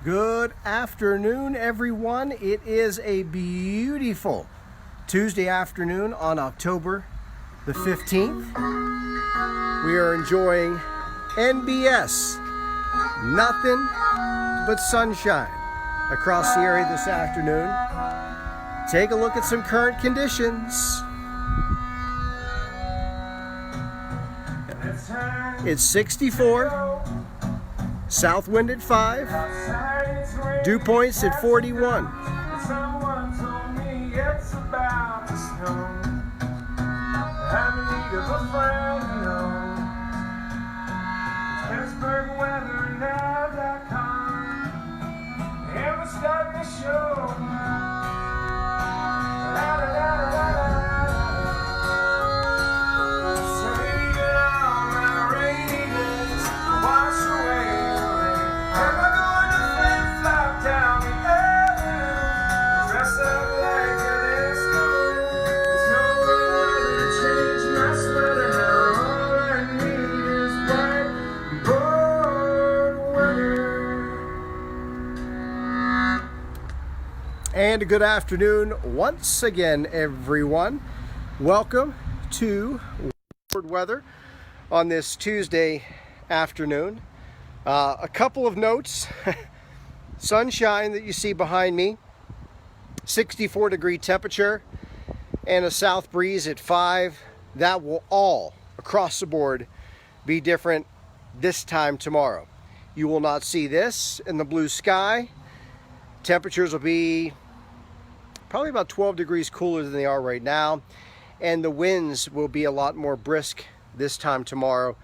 Good afternoon, everyone. It is a beautiful Tuesday afternoon on October the 15th. We are enjoying NBS, nothing but sunshine across the area this afternoon. Take a look at some current conditions. It's 64, south wind at 5, dew points at 41. Someone told me it's about to snow. I'm in need of a friend, you know. It's PittsburghWeatherNow.com, and we're starting the show. La, la, la, la, la, la. Say down my rainy days, wash away the rain. Am I going to flip-flop down the avenue? Dress up like a disco. There's no way to change my sweater now. All I need is whiteboard weather. And a good afternoon once again, everyone. Welcome to WhiteBoard Weather on this Tuesday afternoon. A couple of notes. Sunshine that you see behind me, 64-degree temperature, and a south breeze at 5. That will all, across the board, be different this time tomorrow. You will not see this in the blue sky. Temperatures will be probably about 12 degrees cooler than they are right now, and the winds will be a lot more brisk this time tomorrow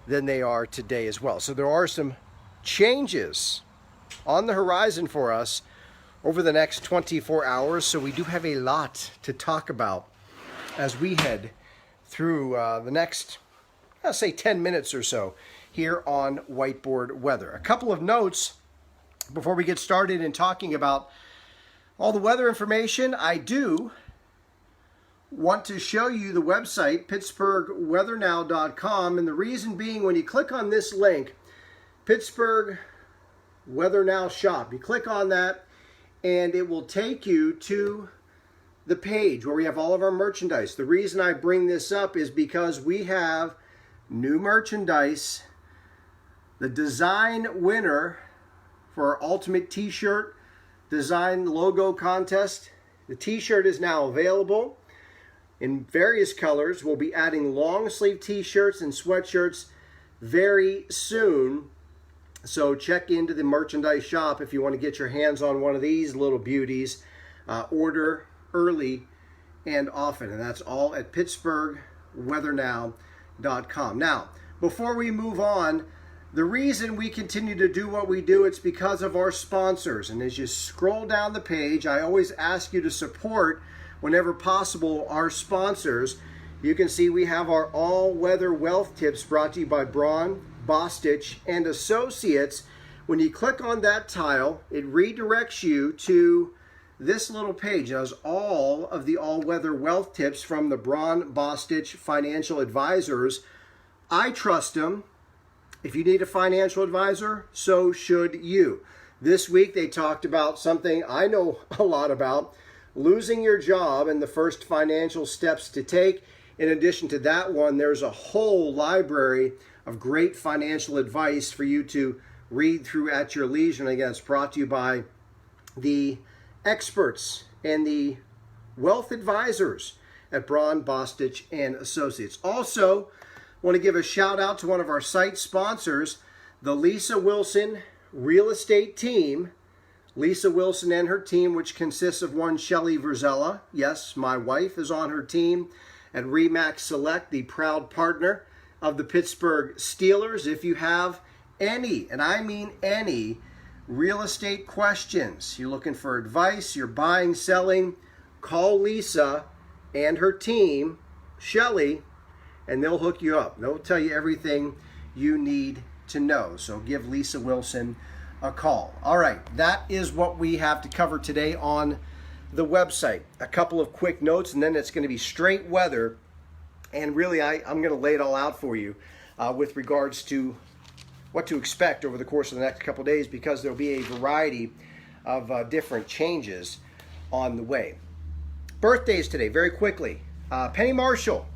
than they are today as well. So there are some changes on the horizon for us over the next 24 hours, so we do have a lot to talk about as we head through the next, I'll say 10 minutes or so here on WhiteBoard Weather. A couple of notes before we get started in talking about all the weather information. I do want to show you the website, PittsburghWeatherNow.com, and the reason being, when you click on this link, Pittsburgh Weather Now Shop, you click on that and it will take you to the page where we have all of our merchandise. The reason I bring this up is because we have new merchandise. The design winner for our Ultimate T-shirt Design Logo Contest, the T-shirt is now available in various colors. We'll be adding long sleeve T-shirts and sweatshirts very soon. So check into the merchandise shop if you want to get your hands on one of these little beauties. Order early and often, and that's all at PittsburghWeatherNow.com. Now, before we move on, the reason we continue to do what we do, it's because of our sponsors. And as you scroll down the page, I always ask you to support, whenever possible, our sponsors. You can see we have our all-weather wealth tips brought to you by Braun, Bostitch, and Associates. When you click on that tile, it redirects you to this little page. It has all of the all-weather wealth tips from the Braun, Bostitch financial advisors. I trust them. If you need a financial advisor, so should you. This week they talked about something I know a lot about, losing your job and the first financial steps to take. In addition to that one, there's a whole library of great financial advice for you to read through at your leisure. And again, it's brought to you by the experts and the wealth advisors at Braun, Bostitch, and Associates. Also, want to give a shout out to one of our site sponsors, the Lisa Wilson Real Estate Team. Lisa Wilson and her team, which consists of one Shelly Verzella. Yes, my wife is on her team at Remax Select, the proud partner of the Pittsburgh Steelers. If you have any, and I mean any, real estate questions, you're looking for advice, you're buying, selling, call Lisa and her team, Shelly, and they'll hook you up. They'll tell you everything you need to know. So give Lisa Wilson a call. All right, that is what we have to cover today on the website. A couple of quick notes, and then it's going to be straight weather. And really, I'm going to lay it all out for you with regards to what to expect over the course of the next couple days, because there'll be a variety of different changes on the way. Birthdays today, very quickly. Penny Marshall,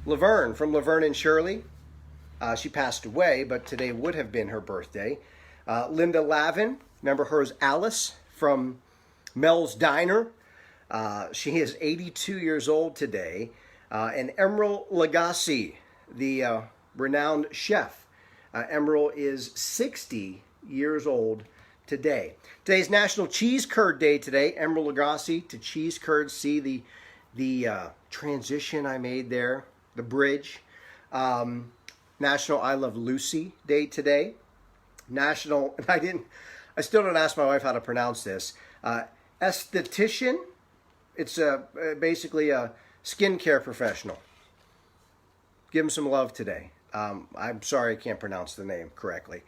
Laverne from Laverne and Shirley. She passed away, but today would have been her birthday. Linda Lavin, remember her as Alice from Mel's Diner. She is 82 years old today. And Emeril Lagasse, the renowned chef. Emeril is 60 years old today. Today's National Cheese Curd Day today. Emeril Lagasse to cheese curds. See the transition I made there, the bridge. National I Love Lucy Day today. National, I still don't ask my wife how to pronounce this. Esthetician. It's basically a skincare professional. Give him some love today. I'm sorry I can't pronounce the name correctly.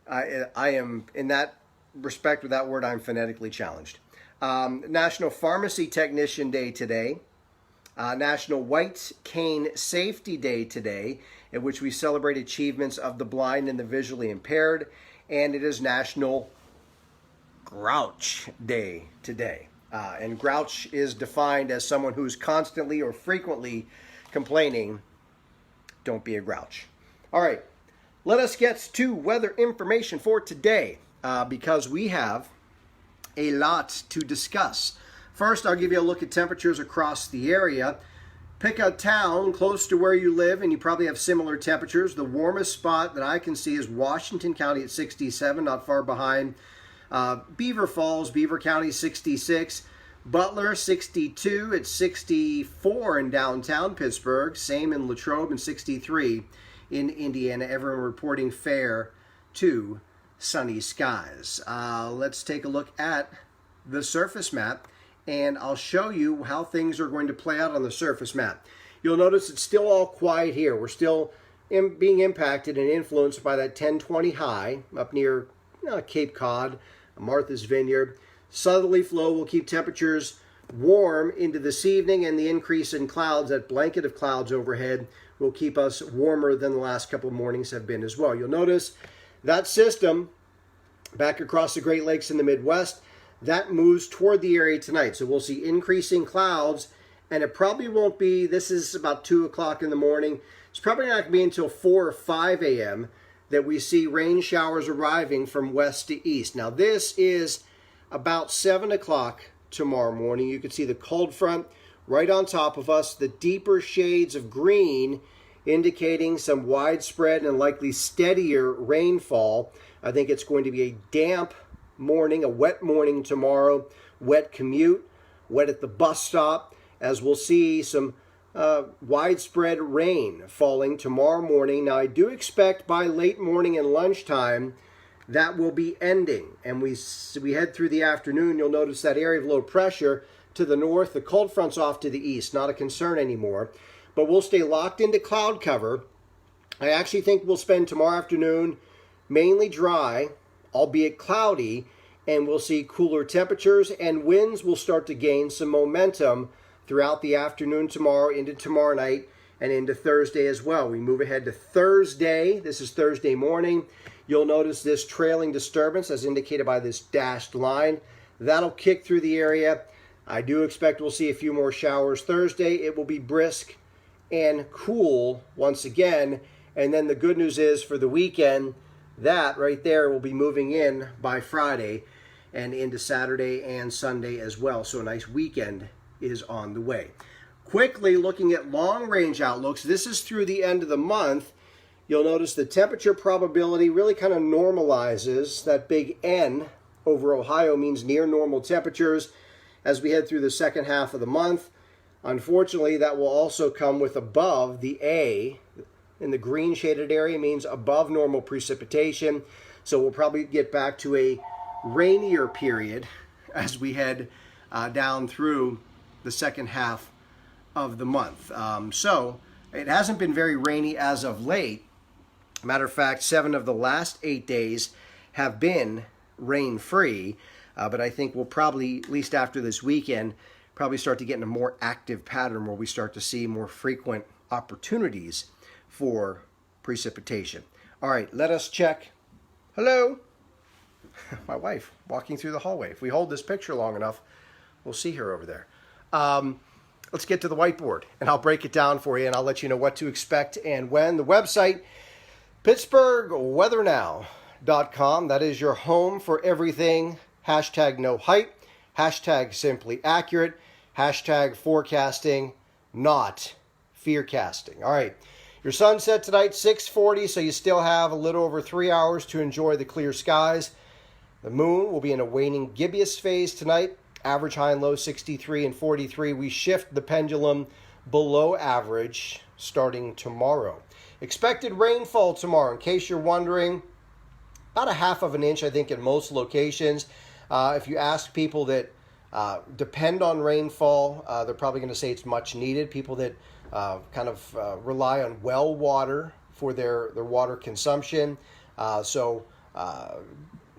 I am, in that respect with that word, I'm phonetically challenged. National Pharmacy Technician Day today. National White Cane Safety Day today, in which we celebrate achievements of the blind and the visually impaired. And it is National Grouch Day today. And grouch is defined as someone who's constantly or frequently complaining. Don't be a grouch. All right, let us get to weather information for today, because we have a lot to discuss. First, I'll give you a look at temperatures across the area. Pick a town close to where you live, and you probably have similar temperatures. The warmest spot that I can see is Washington County at 67, not far behind. Beaver Falls, Beaver County, 66. Butler, 62. It's 64 in downtown Pittsburgh. Same in Latrobe, and 63 in Indiana. Everyone reporting fair to sunny skies. Let's take a look at the surface map, and I'll show you how things are going to play out on the surface map. You'll notice it's still all quiet here. We're still being impacted and influenced by that 1020 high up near Cape Cod, Martha's Vineyard. Southerly flow will keep temperatures warm into this evening, and the increase in clouds, that blanket of clouds overhead, will keep us warmer than the last couple of mornings have been as well. You'll notice that system back across the Great Lakes in the Midwest, that moves toward the area tonight. So we'll see increasing clouds, and it probably won't be, this is about 2 o'clock in the morning. It's probably not going to be until 4 or 5 a.m. that we see rain showers arriving from west to east. Now this is about 7 o'clock tomorrow morning. You can see the cold front right on top of us, the deeper shades of green indicating some widespread and likely steadier rainfall. I think it's going to be a damp morning, a wet morning tomorrow, wet commute, wet at the bus stop, as we'll see some widespread rain falling tomorrow morning. Now I do expect by late morning and lunchtime that will be ending, and we head through the afternoon. You'll notice that area of low pressure to the north, the cold front's off to the east, not a concern anymore, but we'll stay locked into cloud cover. I actually think we'll spend tomorrow afternoon mainly dry, albeit cloudy, and we'll see cooler temperatures, and winds will start to gain some momentum throughout the afternoon tomorrow, into tomorrow night, and into Thursday as well. We move ahead to Thursday. This is Thursday morning. You'll notice this trailing disturbance as indicated by this dashed line. That'll kick through the area. I do expect we'll see a few more showers Thursday. It will be brisk and cool once again. And then the good news is for the weekend, that right there will be moving in by Friday and into Saturday and Sunday as well. So a nice weekend is on the way. Quickly looking at long-range outlooks, this is through the end of the month. You'll notice the temperature probability really kind of normalizes. That big N over Ohio means near normal temperatures as we head through the second half of the month. Unfortunately, that will also come with above. The A in the green shaded area means above normal precipitation. So we'll probably get back to a rainier period as we head down through the second half of the month. So it hasn't been very rainy as of late. Matter of fact, 7 of the last 8 days have been rain-free, but I think we'll probably, at least after this weekend, probably start to get in a more active pattern where we start to see more frequent opportunities for precipitation. All right, let us check. Hello. My wife walking through the hallway. If we hold this picture long enough, we'll see her over there. Let's get to the whiteboard, and I'll break it down for you, and I'll let you know what to expect and when. The website, PittsburghWeatherNow.com. That is your home for everything. Hashtag no hype. Hashtag simply accurate. Hashtag forecasting, not fearcasting. All right. Your sunset tonight, 6:40, so you still have a little over 3 hours to enjoy the clear skies. The moon will be in a waning gibbous phase tonight. Average high and low 63 and 43. We shift the pendulum below average starting tomorrow. Expected rainfall tomorrow, in case you're wondering, about a half of an inch, I think, in most locations. If you ask people that depend on rainfall, they're probably going to say it's much needed. People that rely on well water for their water consumption.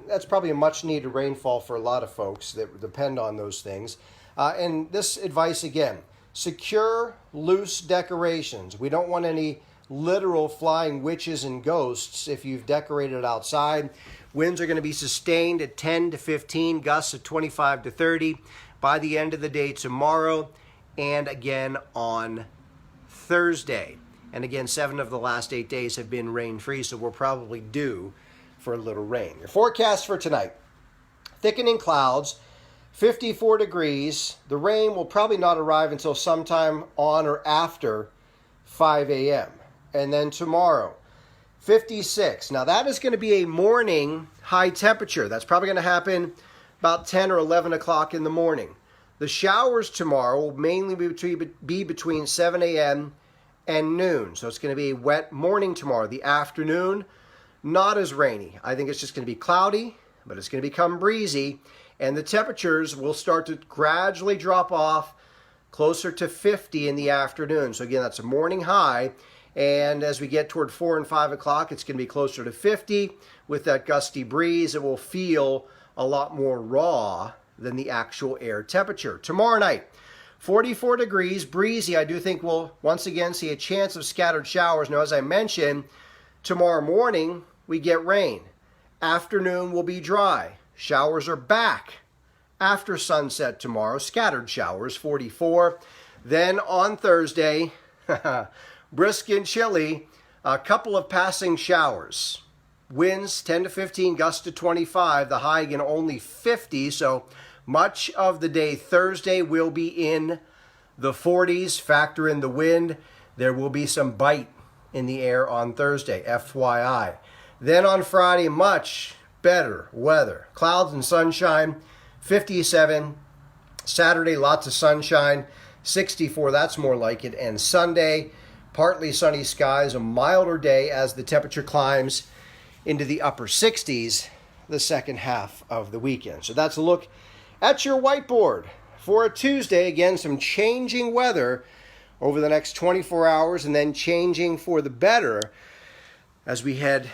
That's probably a much needed rainfall for a lot of folks that depend on those things. And this advice again, secure loose decorations. We don't want any literal flying witches and ghosts if you've decorated outside. Winds are going to be sustained at 10 to 15, gusts of 25 to 30 by the end of the day tomorrow and again on Thursday. And again, 7 of the last 8 days have been rain-free, so we're probably due for a little rain. Your forecast for tonight, thickening clouds, 54 degrees. The rain will probably not arrive until sometime on or after 5 a.m. And then tomorrow, 56. Now that is going to be a morning high temperature. That's probably going to happen about 10 or 11 o'clock in the morning. The showers tomorrow will mainly be between 7 a.m. and noon. So it's going to be a wet morning tomorrow. The afternoon, not as rainy. I think it's just going to be cloudy, but it's going to become breezy, and the temperatures will start to gradually drop off closer to 50 in the afternoon. So again, that's a morning high, and as we get toward 4 and 5 o'clock, it's going to be closer to 50. With that gusty breeze, it will feel a lot more raw than the actual air temperature. Tomorrow night, 44 degrees, breezy. I do think we'll once again see a chance of scattered showers. Now, as I mentioned, tomorrow morning, we get rain. Afternoon will be dry. Showers are back after sunset tomorrow. Scattered showers, 44. Then on Thursday, brisk and chilly, a couple of passing showers. Winds 10 to 15, gusts to 25. The high again only 50. So much of the day Thursday will be in the 40s. Factor in the wind. There will be some bite in the air on Thursday, FYI. Then on Friday, much better weather. Clouds and sunshine, 57. Saturday, lots of sunshine, 64. That's more like it. And Sunday, partly sunny skies, a milder day as the temperature climbs into the upper 60s the second half of the weekend. So that's a look at your whiteboard for a Tuesday. Again, some changing weather over the next 24 hours and then changing for the better as we head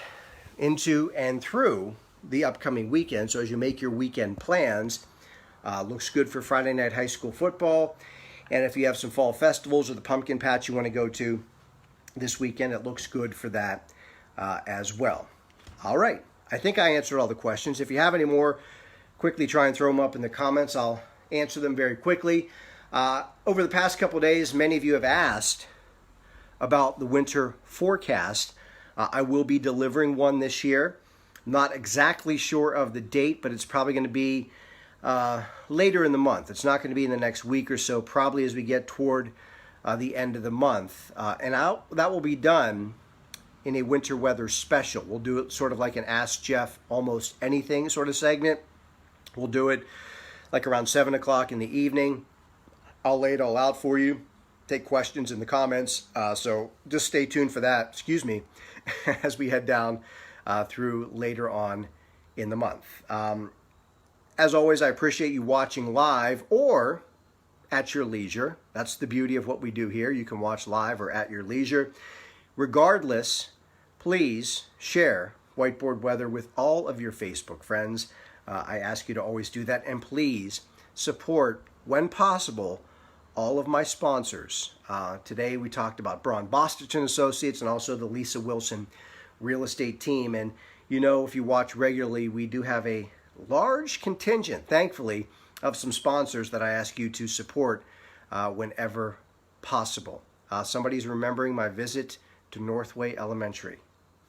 into and through the upcoming weekend. So as you make your weekend plans, looks good for Friday night high school football. And if you have some fall festivals or the pumpkin patch you want to go to this weekend, it looks good for that as well. All right. I think I answered all the questions. If you have any more, quickly try and throw them up in the comments. I'll answer them very quickly. Over the past couple of days, many of you have asked about the winter forecast. I will be delivering one this year. Not exactly sure of the date, but it's probably going to be later in the month. It's not going to be in the next week or so, probably as we get toward the end of the month. And that will be done in a winter weather special. We'll do it sort of like an Ask Jeff Almost Anything sort of segment. We'll do it like around 7 o'clock in the evening. I'll lay it all out for you. Take questions in the comments. So just stay tuned for that, as we head down through later on in the month. As always, I appreciate you watching live or at your leisure. That's the beauty of what we do here. You can watch live or at your leisure. Regardless, please share Whiteboard Weather with all of your Facebook friends. I ask you to always do that. And please support, when possible, all of my sponsors. Today we talked about Braun Bostich and Associates and also the Lisa Wilson real estate team. And you know, if you watch regularly, we do have a large contingent, thankfully, of some sponsors that I ask you to support whenever possible. Somebody's remembering my visit to Northway Elementary.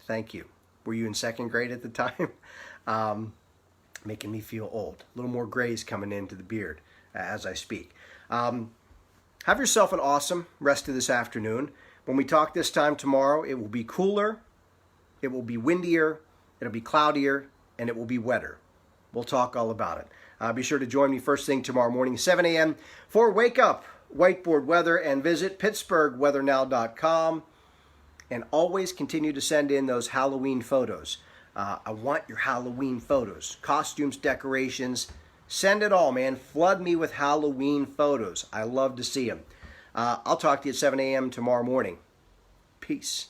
Thank you. Were you in second grade at the time? Making me feel old. A little more grays coming into the beard as I speak. Have yourself an awesome rest of this afternoon. When we talk this time tomorrow, it will be cooler, it will be windier, it'll be cloudier, and it will be wetter. We'll talk all about it. Be sure to join me first thing tomorrow morning, 7 a.m. for Wake Up Whiteboard Weather, and visit PittsburghWeatherNow.com. And always continue to send in those Halloween photos. I want your Halloween photos, costumes, decorations. Send it all, man. Flood me with Halloween photos. I love to see them. I'll talk to you at 7 a.m. tomorrow morning. Peace.